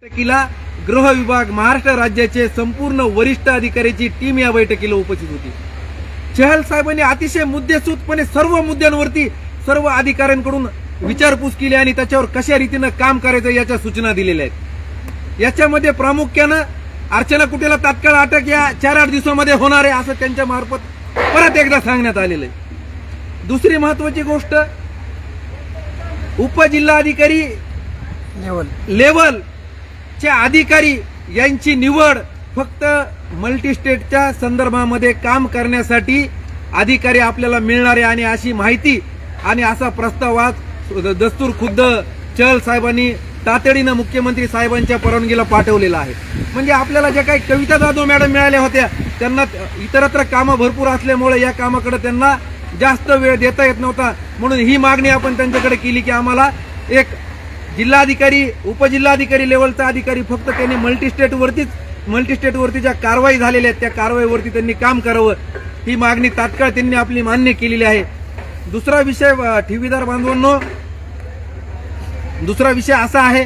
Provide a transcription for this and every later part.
बैठकीला गृह विभाग महाराष्ट्र राज्याचे संपूर्ण वरिष्ठ अधिकाऱ्याची टीम या बैठकीला उपस्थित होती। चहल साहेबांनी अतिशय मुद्देसूदपणे सर्व मुद्द्यांवरती सर्व अधिकाऱ्यांकडून विचारपूस केली आणि त्याच्यावर कशा रीतीने काम करायचं याच्या सूचना दिलेल्या आहेत। याच्यामध्ये प्रामुख्याने अर्चना कुटेला तात्काळ अटक या 4-8 दिवसांमध्ये होणार आहे असं त्यांच्या मार्फत परत एकदा सांगण्यात आलेलं आहे। दुसरी महत्त्वाची गोष्ट, उपजिल्हाधिकारी लेवल चे अधिकारी यांची निवड फक्त मल्टीस्टेटच्या संदर्भामध्ये काम करण्यासाठी अधिकारी आपल्याला मिळणार आहे आणि अशी माहिती आणि असा प्रस्ताव आज दस्तूर खुद्द चहल साहेबांनी तातडीने मुख्यमंत्री साहेबांच्या परवानगीला पाठवलेला आहे। म्हणजे आपल्याला ज्या काही कविता जाधव मॅडम मिळाल्या होत्या त्यांना इतरत्र कामं भरपूर असल्यामुळे या कामाकडे त्यांना जास्त वेळ देता येत नव्हता, म्हणून ही मागणी आपण त्यांच्याकडे केली की आम्हाला एक जिल्हाधिकारी उपजिल्हाधिकारी लेवलचा अधिकारी फक्त त्यांनी मल्टीस्टेटवरती ज्या कारवाई झालेल्या आहेत त्या कारवाईवरती त्यांनी काम करावं, ही मागणी तात्काळ त्यांनी आपली मान्य केलेली आहे। दुसरा विषय ठेवीदार बांधवांनो, दुसरा विषय असा आहे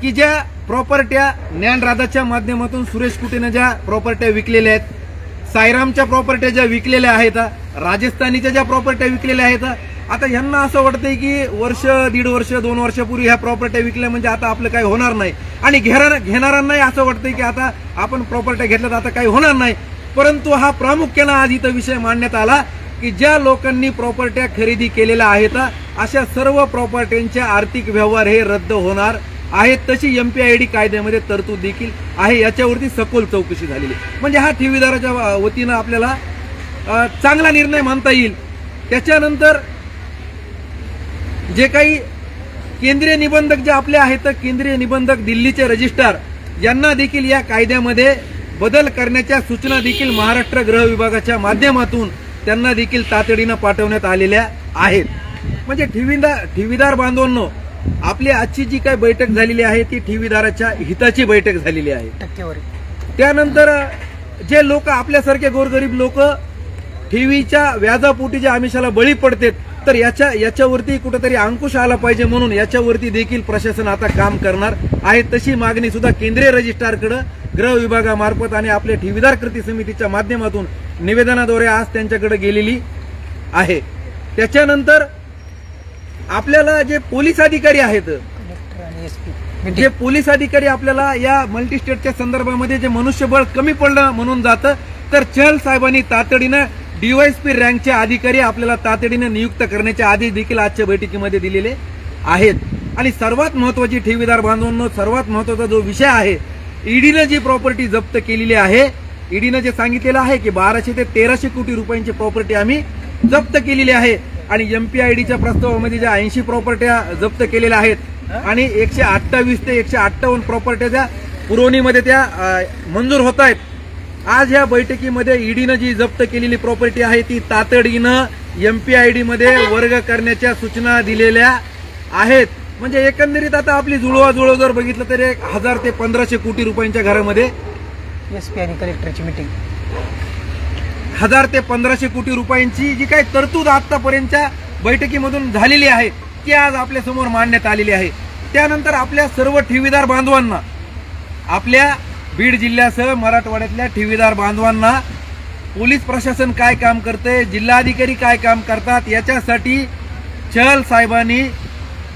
की ज्या प्रॉपर्ट्या ज्ञानराजाच्या माध्यमातून सुरेश कुटेने ज्या प्रॉपर्ट्या विकलेल्या आहेत, साईरामच्या प्रॉपर्ट्या ज्या विकलेल्या आहेत, राजस्थानीच्या ज्या प्रॉपर्ट्या विकलेल्या आहेत, आता यांना असं वाटतंय की वर्ष 1.5 वर्ष 2 वर्षापूर्वी ह्या प्रॉपर्ट्या विकल्या म्हणजे आता आपलं काही होणार नाही आणि घेणाऱ्यांनाही असं वाटतंय की आता आपण प्रॉपर्ट्या घेतल्यात आता काही होणार नाही। परंतु हा प्रामुख्याने आज इथं विषय मांडण्यात आला की ज्या लोकांनी प्रॉपर्ट्या खरेदी केलेल्या आहेत अशा सर्व प्रॉपर्ट्यांचे आर्थिक व्यवहार हे रद्द होणार आहेत। तशी MPID कायद्यामध्ये तरतूद देखील आहे, याच्यावरती सखोल चौकशी झालेली। म्हणजे हा ठेवीदाराच्या वतीनं आपल्याला चांगला निर्णय मानता येईल। त्याच्यानंतर जे काही केंद्रीय निबंधक जे आपले आहेत, केंद्रीय निबंधक दिल्लीचे रजिस्ट्रार यांना देखील या कायद्यामध्ये बदल करण्याच्या सूचना देखील महाराष्ट्र गृह विभागाच्या माध्यमातून त्यांना देखील तातडीने पाठवण्यात आलेल्या आहेत। म्हणजे ठेवीदार बांधवांनो, आपली आजची जी काही बैठक झालेली आहे ती ठेवीदाराच्या हिताची बैठक झालेली आहे। त्यानंतर जे लोक आपल्यासारखे गोरगरीब लोक ठेवीच्या व्याजापोटी जे आमिषाला बळी पडतात तर याच्यावरती कुठेतरी अंकुश आला पाहिजे, म्हणून याच्यावरती देखील प्रशासन आता काम करणार आहे। तशी मागणी सुद्धा केंद्रीय रजिस्ट्रारकडे गृह विभागामार्फत आणि आपल्या ठेवीदार कृती समितीच्या माध्यमातून निवेदनाद्वारे आज त्यांच्याकडे गेलेली आहे। त्याच्यानंतर आपल्याला जे पोलीस अधिकारी आहेत, जे पोलीस अधिकारी आपल्याला या मल्टीस्टेटच्या संदर्भामध्ये जे मनुष्यबळ कमी पडलं म्हणून जातं, तर चहल साहेबांनी तातडीनं DYSP रँकचे अधिकारी आपल्याला तातडीने नियुक्त करण्याचे आदेश देखील आजच्या बैठकीमध्ये दिलेले आहेत। आणि सर्वात महत्वाची ठेवीदार बांधवांनो, सर्वात महत्वाचा जो विषय आहे, ईडीने जी प्रॉपर्टी जप्त केलेली आहे, ईडीने जे सांगितलेलं आहे की 1200 ते 1300 कोटी रुपयांची प्रॉपर्टी आम्ही जप्त केलेली आहे आणि MPIDच्या प्रस्तावामध्ये ज्या 80 प्रॉपर्ट्या जप्त केलेल्या आहेत आणि 128 ते 158 प्रॉपर्ट्या पुरवणीमध्ये त्या मंजूर होत आहेत। आज या बैठकीमध्ये ईडीने जी जप्त केलेली प्रॉपर्टी आहे ती तातडीनं MPID मध्ये वर्ग करण्याच्या सूचना दिलेल्या आहेत। म्हणजे एकंदरीत आता आपली जुळवाजुळव जर बघितलं तर 1000 ते 1500 कोटी रुपयांच्या घरामध्ये SP आणि कलेक्टरची मीटिंग 1000 ते 1500 कोटी रुपयांची जी काही तरतूद आतापर्यंतच्या बैठकीमधून झालेली आहे ती आज आपल्या समोर मांडण्यात आलेली आहे। त्यानंतर आपल्या सर्व ठेवीदार बांधवांना, आपल्या बीड जिल्ह्यासह मराठवाड्यातल्या ठेवीदार बांधवांना पोलीस प्रशासन काय काम करते, जिल्हाधिकारी काय काम करतात, याच्यासाठी चहल साहेबांनी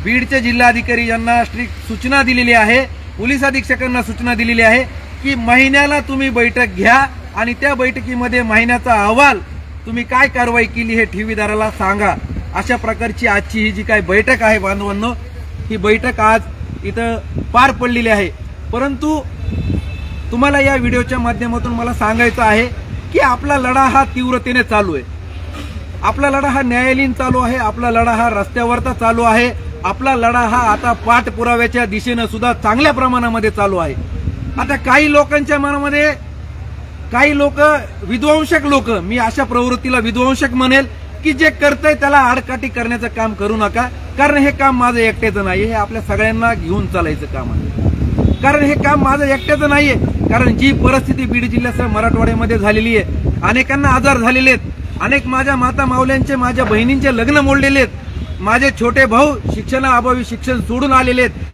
बीडचे जिल्हाधिकारी यांना स्ट्रिक्ट सूचना दिलेली आहे, पोलीस अधीक्षकांना सूचना दिलेली आहे की महिन्याला तुम्ही बैठक घ्या आणि त्या बैठकीमध्ये महिन्याचा अहवाल तुम्ही काय कारवाई केली हे ठेवीदाराला सांगा। अशा प्रकारची आजची ही जी काही बैठक आहे बांधवांनो, ही बैठक आज इथं पार पडलेली आहे। परंतु तुम्हाला या व्हिडिओच्या माध्यमातून मला सांगायचं आहे की आपला लढा हा तीव्रतेने चालू आहे, आपला लढा हा न्यायालयीन चालू आहे, आपला लढा हा रस्त्यावरचा चालू आहे, आपला लढा हा आता पाठपुराव्याच्या दिशेनं सुद्धा चांगल्या प्रमाणामध्ये चालू आहे। आता काही लोकांच्या मनामध्ये, काही लोक विध्वंसक लोक, मी अशा प्रवृत्तीला विध्वंसक म्हणेल की जे करतंय त्याला आडकाठी करण्याचं काम करू नका, कारण हे काम माझं एकट्याचं नाही, हे आपल्या सगळ्यांना घेऊन चालायचं काम आहे। कारण हे काम माझं एकट्याचं नाहीये, कारण जी परिस्थिती बीड जिल्ह्यासह मराठवाड्यामध्ये झालेली आहे, अनेकांना आजार झालेले आहेत, अनेक माझ्या माता मावल्यांचे, माझ्या बहिणींचे लग्न मोडलेले आहेत, माझे छोटे भाऊ शिक्षणाअभावी शिक्षण सोडून आलेले आहेत।